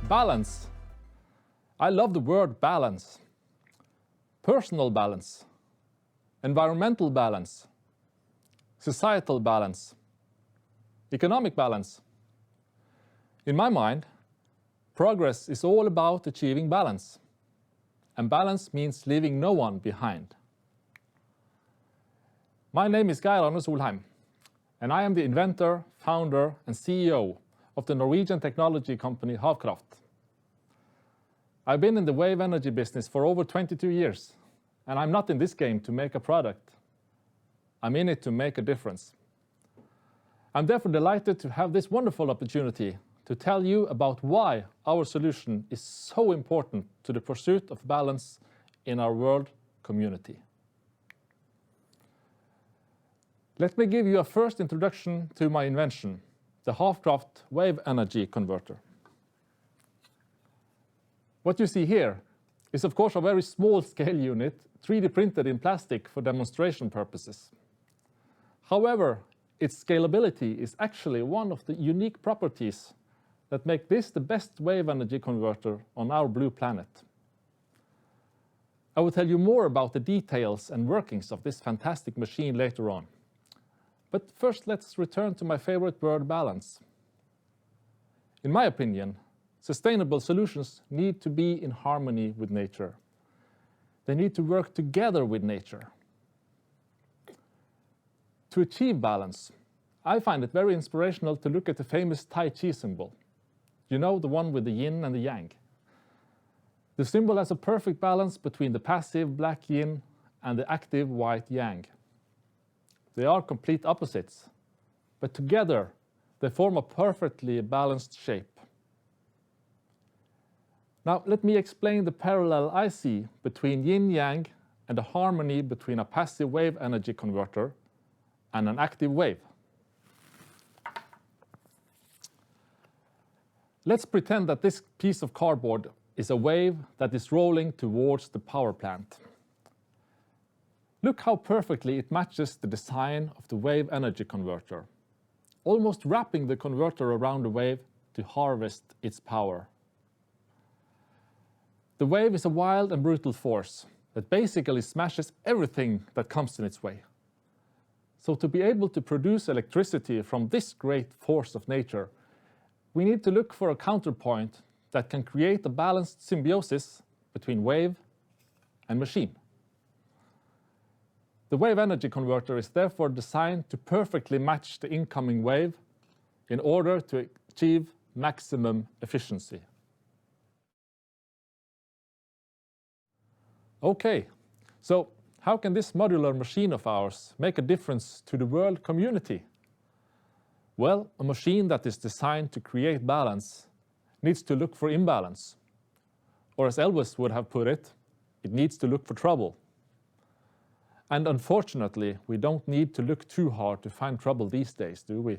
Balance. I love the word balance. Personal balance, environmental balance, societal balance, economic balance. In my mind, progress is all about achieving balance. And balance means leaving no one behind. My name is Geir Solheim, and I am the inventor, founder, and CEO of the Norwegian technology company Havkraft. I've been in the wave energy business for over 22 years, and I'm not in this game to make a product. I'm in it to make a difference. I'm therefore delighted to have this wonderful opportunity to tell you about why our solution is so important to the pursuit of balance in our world community. Let me give you a first introduction to my invention, the Havkraft wave energy converter. What you see here is of course a very small scale unit, 3D printed in plastic for demonstration purposes. However, its scalability is actually one of the unique properties that make this the best wave energy converter on our blue planet. I will tell you more about the details and workings of this fantastic machine later on. But first let's return to my favorite word, balance. In my opinion, sustainable solutions need to be in harmony with nature. They need to work together with nature. To achieve balance, I find it very inspirational to look at the famous Tai Chi symbol. You know, the one with the yin and the yang. The symbol has a perfect balance between the passive black yin and the active white yang. They are complete opposites, but together they form a perfectly balanced shape. Now let me explain the parallel I see between yin-yang and the harmony between a passive wave energy converter and an active wave. Let's pretend that this piece of cardboard is a wave that is rolling towards the power plant. Look how perfectly it matches the design of the wave energy converter, almost wrapping the converter around the wave to harvest its power. The wave is a wild and brutal force that basically smashes everything that comes in its way. So to be able to produce electricity from this great force of nature, we need to look for a counterpoint that can create a balanced symbiosis between wave and machine. The wave energy converter is therefore designed to perfectly match the incoming wave in order to achieve maximum efficiency. Okay, so how can this modular machine of ours make a difference to the world community? Well, a machine that is designed to create balance needs to look for imbalance. Or as Elvis would have put it, it needs to look for trouble. And unfortunately, we don't need to look too hard to find trouble these days, do we?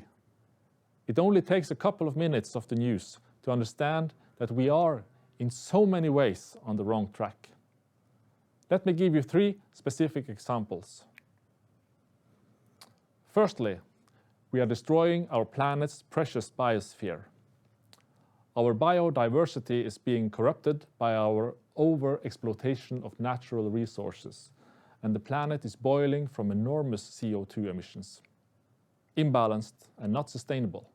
It only takes a couple of minutes of the news to understand that we are, in so many ways, on the wrong track. Let me give you 3 specific examples. Firstly, we are destroying our planet's precious biosphere. Our biodiversity is being corrupted by our overexploitation of natural resources, and the planet is boiling from enormous CO2 emissions. Imbalanced and not sustainable.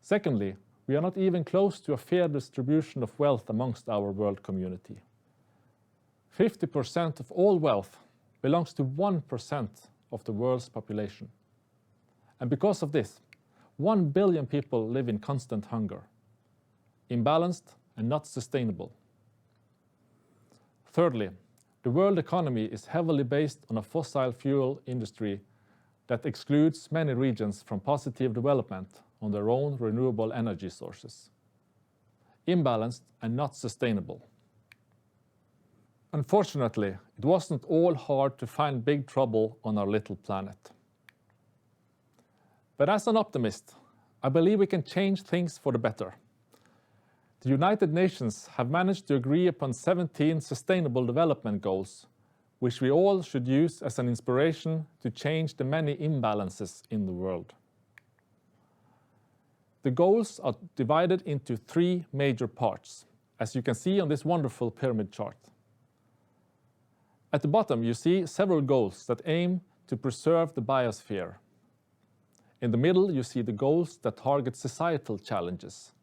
Secondly, we are not even close to a fair distribution of wealth amongst our world community. 50% of all wealth belongs to 1% of the world's population. And because of this, 1 billion people live in constant hunger, imbalanced and not sustainable. Thirdly, the world economy is heavily based on a fossil fuel industry that excludes many regions from positive development on their own renewable energy sources. Imbalanced and not sustainable. Unfortunately, it wasn't all hard to find big trouble on our little planet. But as an optimist, I believe we can change things for the better. The United Nations have managed to agree upon 17 Sustainable Development Goals, which we all should use as an inspiration to change the many imbalances in the world. The goals are divided into 3 major parts, as you can see on this wonderful pyramid chart. At the bottom, you see several goals that aim to preserve the biosphere. In the middle, you see the goals that target societal challenges.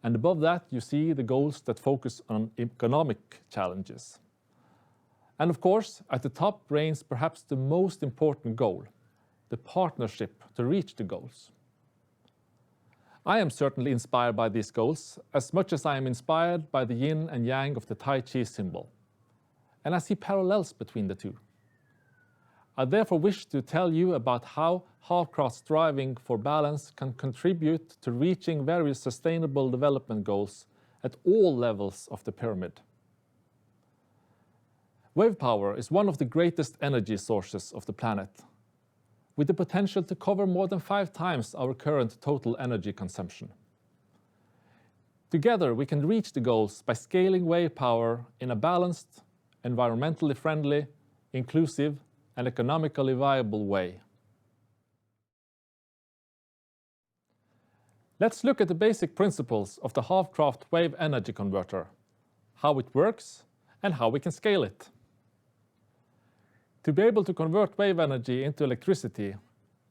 And above that, you see the goals that focus on economic challenges. And of course, at the top reigns perhaps the most important goal, the partnership to reach the goals. I am certainly inspired by these goals as much as I am inspired by the yin and yang of the Tai Chi symbol. And I see parallels between the two. I therefore wish to tell you about how Havkraft's striving for balance can contribute to reaching various sustainable development goals at all levels of the pyramid. Wave power is one of the greatest energy sources of the planet, with the potential to cover more than 5 times our current total energy consumption. Together, we can reach the goals by scaling wave power in a balanced, environmentally friendly, inclusive, and economically viable way. Let's look at the basic principles of the Havkraft wave energy converter, how it works, and how we can scale it. To be able to convert wave energy into electricity,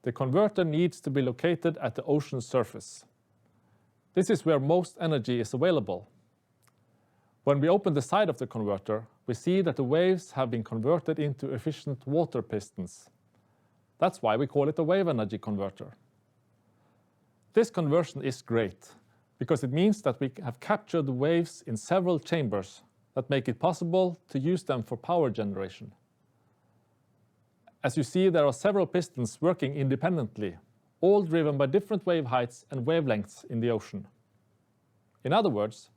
the converter needs to be located at the ocean surface. This is where most energy is available. When we open the side of the converter, we see that the waves have been converted into efficient water pistons. That's why we call it a wave energy converter. This conversion is great, because it means that we have captured the waves in several chambers that make it possible to use them for power generation. As you see, there are several pistons working independently, all driven by different wave heights and wavelengths in the ocean. In other words,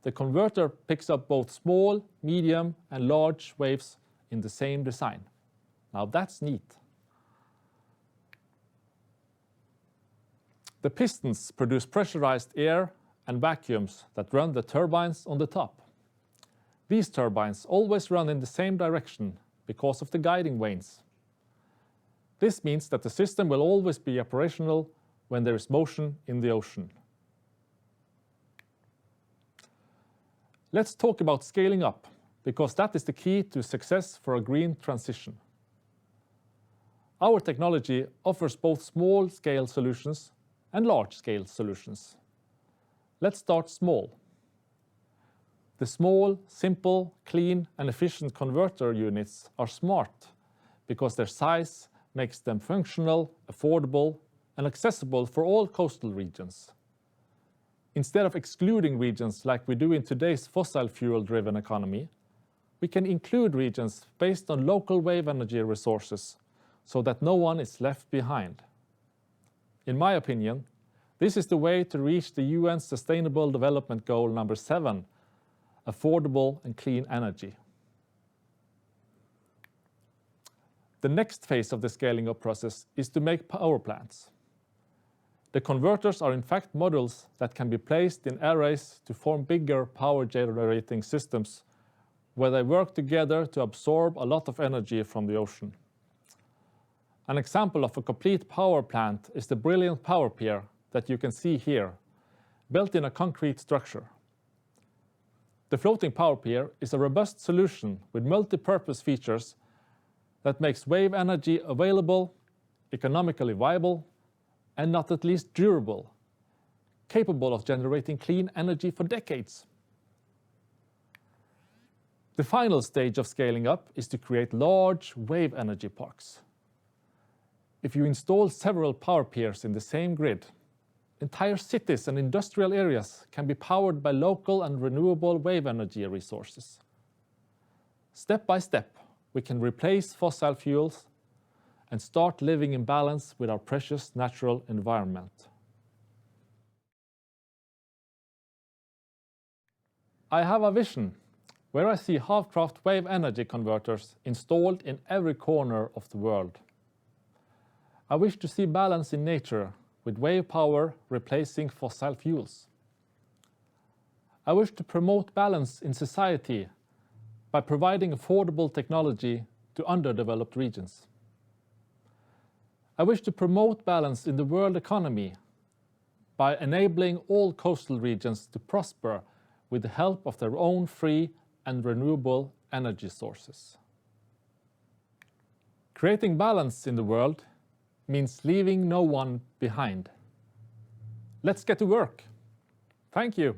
the converter picks up both small, medium, and large waves in the same design. Now that's neat. The pistons produce pressurized air and vacuums that run the turbines on the top. These turbines always run in the same direction because of the guiding vanes. This means that the system will always be operational when there is motion in the ocean. Let's talk about scaling up, because that is the key to success for a green transition. Our technology offers both small-scale solutions and large-scale solutions. Let's start small. The small, simple, clean, and efficient converter units are smart because their size makes them functional, affordable, and accessible for all coastal regions. Instead of excluding regions like we do in today's fossil fuel-driven economy, we can include regions based on local wave energy resources so that no one is left behind. In my opinion, this is the way to reach the UN Sustainable Development Goal number 7, affordable and clean energy. The next phase of the scaling up process is to make power plants. The converters are in fact modules that can be placed in arrays to form bigger power generating systems where they work together to absorb a lot of energy from the ocean. An example of a complete power plant is the brilliant power pier that you can see here, built in a concrete structure. The floating power pier is a robust solution with multi-purpose features that makes wave energy available, economically viable, and not at least durable, capable of generating clean energy for decades. The final stage of scaling up is to create large wave energy parks. If you install several power piers in the same grid, entire cities and industrial areas can be powered by local and renewable wave energy resources. Step by step, we can replace fossil fuels and start living in balance with our precious natural environment. I have a vision where I see Havkraft wave energy converters installed in every corner of the world. I wish to see balance in nature with wave power replacing fossil fuels. I wish to promote balance in society by providing affordable technology to underdeveloped regions. I wish to promote balance in the world economy by enabling all coastal regions to prosper with the help of their own free and renewable energy sources. Creating balance in the world means leaving no one behind. Let's get to work. Thank you.